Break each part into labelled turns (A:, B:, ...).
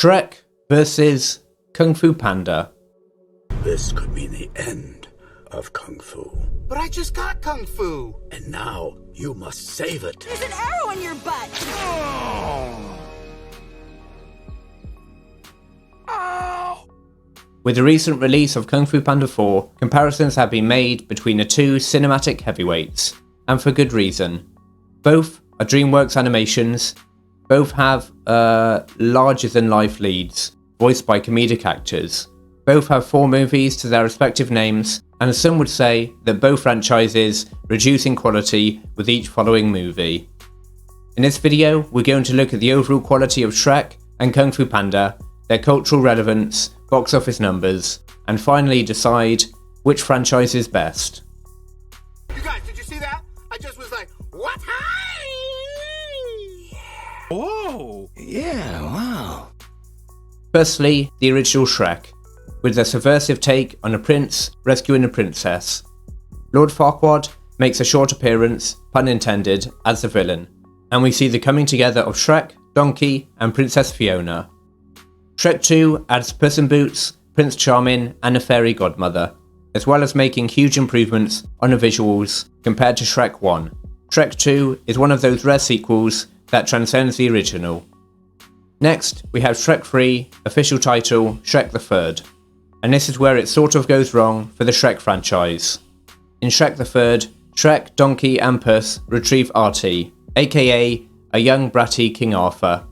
A: Shrek versus Kung Fu Panda.
B: This could mean the end of Kung Fu.
C: But I just got Kung Fu!
B: And now you must save it.
D: There's an arrow in your butt!
C: Ow!
A: With the recent release of Kung Fu Panda 4, comparisons have been made between the two cinematic heavyweights, and for good reason. Both are DreamWorks animations, both have larger-than-life leads, voiced by comedic actors. Both have 4 movies to their respective names, and some would say that both franchises reduce in quality with each following movie. In this video, we're going to look at the overall quality of Shrek and Kung Fu Panda, their cultural relevance, box office numbers, and finally decide which franchise is best.
C: You guys, did you see that? I just was like, what?
B: Whoa! Yeah, wow.
A: Firstly, the original Shrek, with their subversive take on a prince rescuing a princess. Lord Farquaad makes a short appearance, pun intended, as the villain, and we see the coming together of Shrek, Donkey, and Princess Fiona. Shrek 2 adds Puss in Boots, Prince Charming, and a fairy godmother, as well as making huge improvements on the visuals compared to Shrek 1. Shrek 2 is one of those rare sequels that transcends the original. Next, we have Shrek 3, official title Shrek the Third, and this is where it sort of goes wrong for the Shrek franchise. In Shrek the Third, Shrek, Donkey, and Puss retrieve Artie, aka a young bratty King Arthur,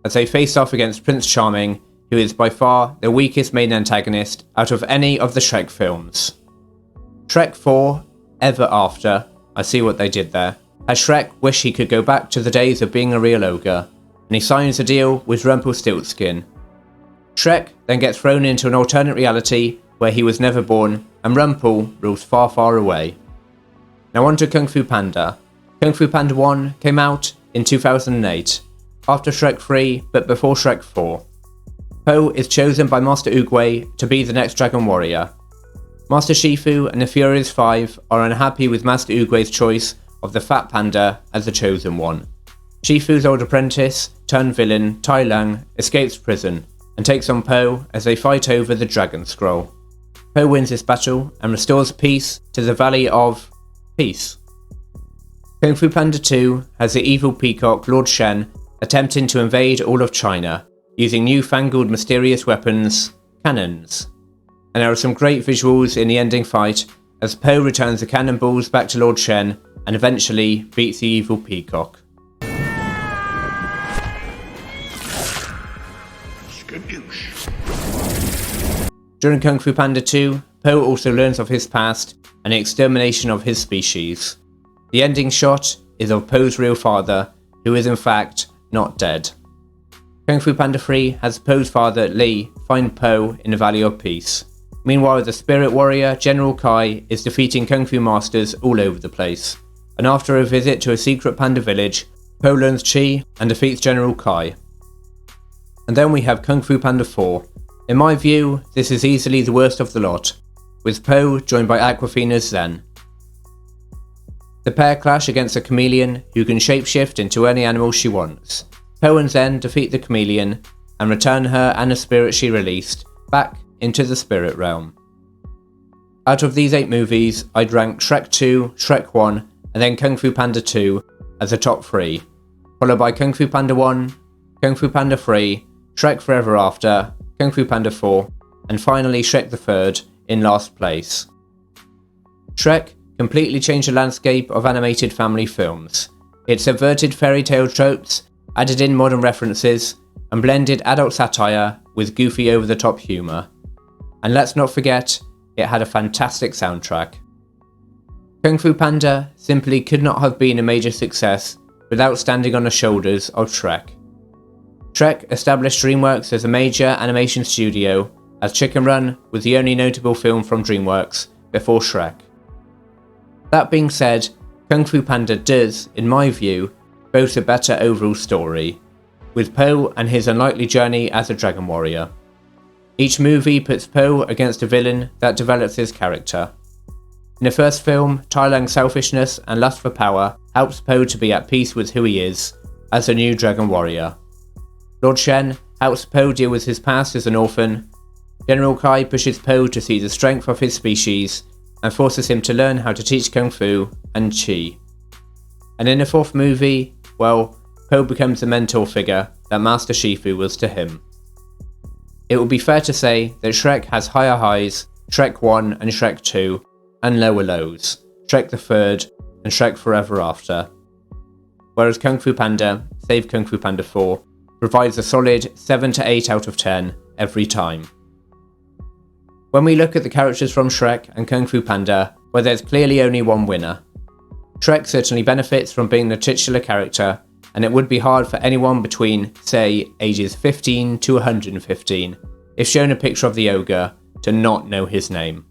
A: as they face off against Prince Charming, who is by far the weakest main antagonist out of any of the Shrek films. Shrek 4, Ever After, I see what they did there, has Shrek wish he could go back to the days of being a real ogre, and he signs a deal with Rumpelstiltskin. Shrek then gets thrown into an alternate reality where he was never born, and Rumpel rules far, far away. Now on to Kung Fu Panda. Kung Fu Panda 1 came out in 2008, after Shrek 3 but before Shrek 4. Po is chosen by Master Oogway to be the next Dragon Warrior. Master Shifu and the Furious Five are unhappy with Master Oogway's choice of the Fat Panda as the chosen one. Shifu's old apprentice, turned villain, Tai Lung, escapes prison and takes on Po as they fight over the Dragon Scroll. Po wins this battle and restores peace to the Valley of Peace. Kung Fu Panda 2 has the evil peacock Lord Shen attempting to invade all of China, using newfangled mysterious weapons, cannons. And there are some great visuals in the ending fight as Po returns the cannonballs back to Lord Shen and eventually beats the evil peacock. During Kung Fu Panda 2, Po also learns of his past and the extermination of his species. The ending shot is of Po's real father, who is in fact not dead. Kung Fu Panda 3 has Po's father, Li, find Po in the Valley of Peace. Meanwhile, the spirit warrior, General Kai, is defeating Kung Fu masters all over the place. And after a visit to a secret panda village, Po learns Chi and defeats General Kai. And then we have Kung Fu Panda 4. In my view, this is easily the worst of the lot, with Po joined by Awkwafina's Zen. The pair clash against a chameleon who can shapeshift into any animal she wants. Po and Zen defeat the chameleon and return her and the spirit she released back into the spirit realm. Out of these 8 movies, I'd rank Shrek 2, Shrek 1, and then Kung Fu Panda 2 as the top 3, followed by Kung Fu Panda 1, Kung Fu Panda 3, Shrek Forever After, Kung Fu Panda 4, and finally Shrek the Third in last place. Shrek completely changed the landscape of animated family films. It subverted fairy tale tropes, added in modern references, and blended adult satire with goofy over-the-top humour. And let's not forget, it had a fantastic soundtrack. Kung Fu Panda simply could not have been a major success without standing on the shoulders of Shrek. Shrek established DreamWorks as a major animation studio, as Chicken Run was the only notable film from DreamWorks before Shrek. That being said, Kung Fu Panda does, in my view, boast a better overall story, with Po and his unlikely journey as a Dragon Warrior. Each movie puts Po against a villain that develops his character. In the first film, Tai Lung's selfishness and lust for power helps Po to be at peace with who he is, as a new Dragon Warrior. Lord Shen helps Po deal with his past as an orphan. General Kai pushes Po to see the strength of his species and forces him to learn how to teach Kung Fu and Chi. And in the fourth movie, well, Po becomes the mentor figure that Master Shifu was to him. It would be fair to say that Shrek has higher highs, Shrek 1 and Shrek 2, and lower lows, Shrek the Third and Shrek Forever After. Whereas Kung Fu Panda, save Kung Fu Panda 4, provides a solid 7 to 8 out of 10 every time. When we look at the characters from Shrek and Kung Fu Panda, well, there's clearly only one winner. Shrek certainly benefits from being the titular character, and it would be hard for anyone between, say, ages 15 to 115, if shown a picture of the ogre, to not know his name.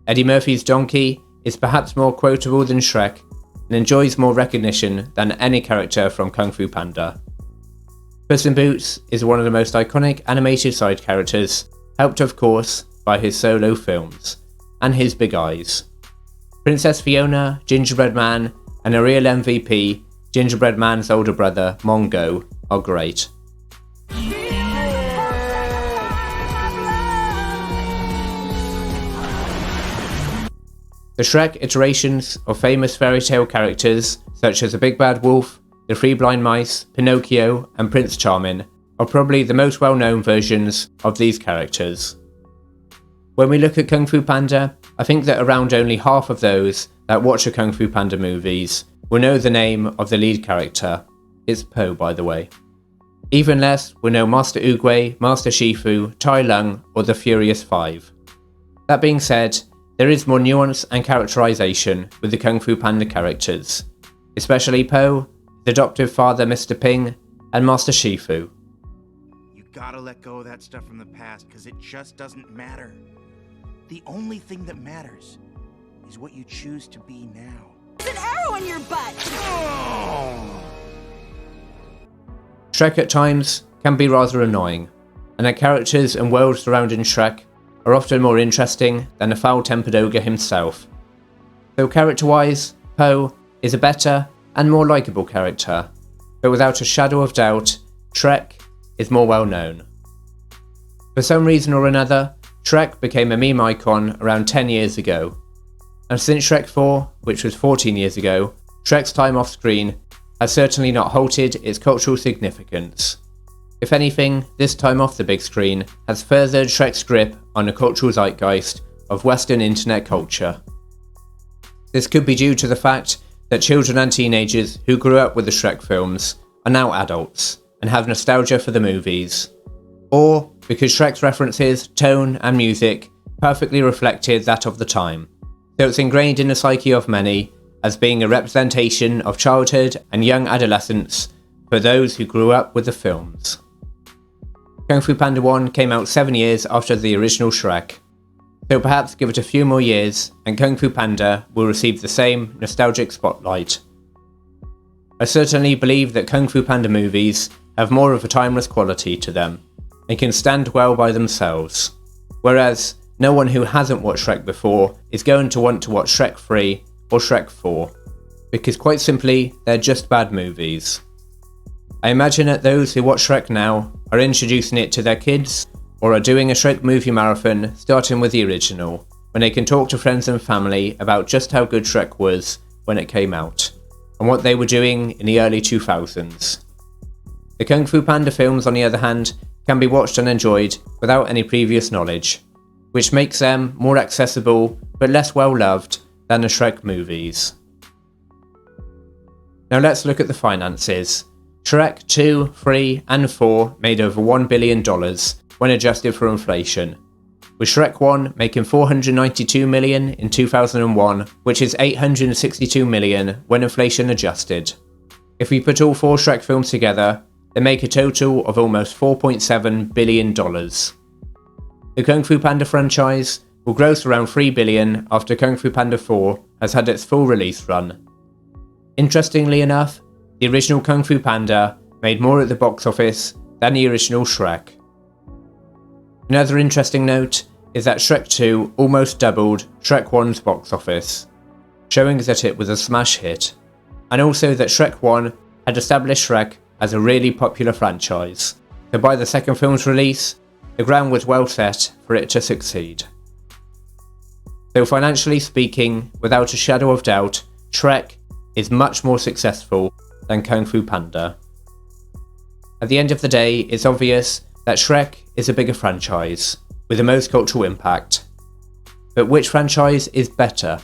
A: Eddie Murphy's donkey is perhaps more quotable than Shrek, and enjoys more recognition than any character from Kung Fu Panda. Puss in Boots is one of the most iconic animated side characters, helped of course by his solo films, and his big eyes. Princess Fiona, Gingerbread Man, and a real MVP, Gingerbread Man's older brother, Mongo, are great. The Shrek iterations of famous fairy tale characters such as the Big Bad Wolf, the Three Blind Mice, Pinocchio, and Prince Charming are probably the most well-known versions of these characters. When we look at Kung Fu Panda, I think that around only half of those that watch the Kung Fu Panda movies will know the name of the lead character. It's Po, by the way. Even less will know Master Oogway, Master Shifu, Tai Lung, or the Furious Five. That being said, there is more nuance and characterization with the Kung Fu Panda characters, especially Po, his adoptive father Mr. Ping, and Master Shifu.
D: You gotta let go of that stuff from the past, because it just doesn't matter. The only thing that matters is what you choose to be now.
E: There's an arrow in your butt!
A: Shrek at times can be rather annoying, and the characters and world surrounding Shrek are often more interesting than the foul-tempered ogre himself. So character-wise, Po is a better and more likeable character, but without a shadow of doubt, Shrek is more well known. For some reason or another, Shrek became a meme icon around 10 years ago, and since Shrek 4, which was 14 years ago, Shrek's time off screen has certainly not halted its cultural significance. If anything, this time off the big screen has furthered Shrek's grip on the cultural zeitgeist of Western internet culture. This could be due to the fact that children and teenagers who grew up with the Shrek films are now adults and have nostalgia for the movies, or because Shrek's references, tone and music perfectly reflected that of the time, so it's ingrained in the psyche of many as being a representation of childhood and young adolescence for those who grew up with the films. Kung Fu Panda 1 came out 7 years after the original Shrek, so perhaps give it a few more years and Kung Fu Panda will receive the same nostalgic spotlight. I certainly believe that Kung Fu Panda movies have more of a timeless quality to them and can stand well by themselves, whereas no one who hasn't watched Shrek before is going to want to watch Shrek 3 or Shrek 4, because quite simply they're just bad movies. I imagine that those who watch Shrek now are introducing it to their kids, or are doing a Shrek movie marathon starting with the original, when they can talk to friends and family about just how good Shrek was when it came out, and what they were doing in the early 2000s. The Kung Fu Panda films, on the other hand, can be watched and enjoyed without any previous knowledge, which makes them more accessible but less well loved than the Shrek movies. Now let's look at the finances. Shrek 2, 3 and 4 made over $1 billion when adjusted for inflation, with Shrek 1 making $492 million in 2001, which is $862 million when inflation adjusted. If we put all 4 Shrek films together, they make a total of almost $4.7 billion. The Kung Fu Panda franchise will gross around $3 billion after Kung Fu Panda 4 has had its full release run. Interestingly enough, the original Kung Fu Panda made more at the box office than the original Shrek. Another interesting note is that Shrek 2 almost doubled Shrek 1's box office, showing that it was a smash hit, and also that Shrek 1 had established Shrek as a really popular franchise, so by the second film's release, the ground was well set for it to succeed. So financially speaking, without a shadow of doubt, Shrek is much more successful than Kung Fu Panda. At the end of the day, it's obvious that Shrek is a bigger franchise, with the most cultural impact. But which franchise is better?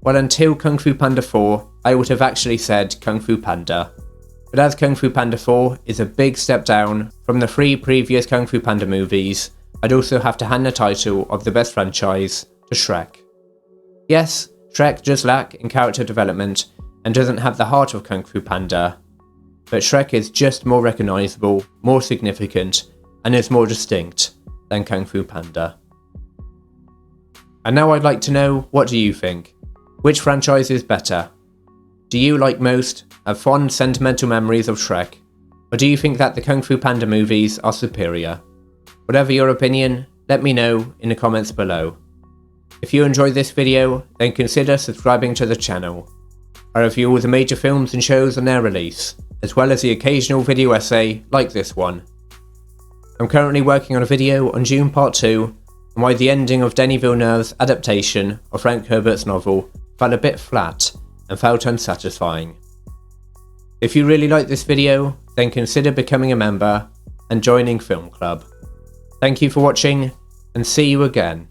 A: Well, until Kung Fu Panda 4, I would have actually said Kung Fu Panda. But as Kung Fu Panda 4 is a big step down from the 3 previous Kung Fu Panda movies, I'd also have to hand the title of the best franchise to Shrek. Yes, Shrek does lack in character development and doesn't have the heart of Kung Fu Panda, but Shrek is just more recognisable, more significant, and is more distinct than Kung Fu Panda. And now I'd like to know, what do you think? Which franchise is better? Do you, like most, have fond sentimental memories of Shrek? Or do you think that the Kung Fu Panda movies are superior? Whatever your opinion, let me know in the comments below. If you enjoyed this video, then consider subscribing to the channel. I review all the major films and shows on their release, as well as the occasional video essay like this one. I'm currently working on a video on Dune Part 2, and why the ending of Denis Villeneuve's adaptation of Frank Herbert's novel fell a bit flat and felt unsatisfying. If you really like this video, then consider becoming a member and joining Film Club. Thank you for watching, and see you again.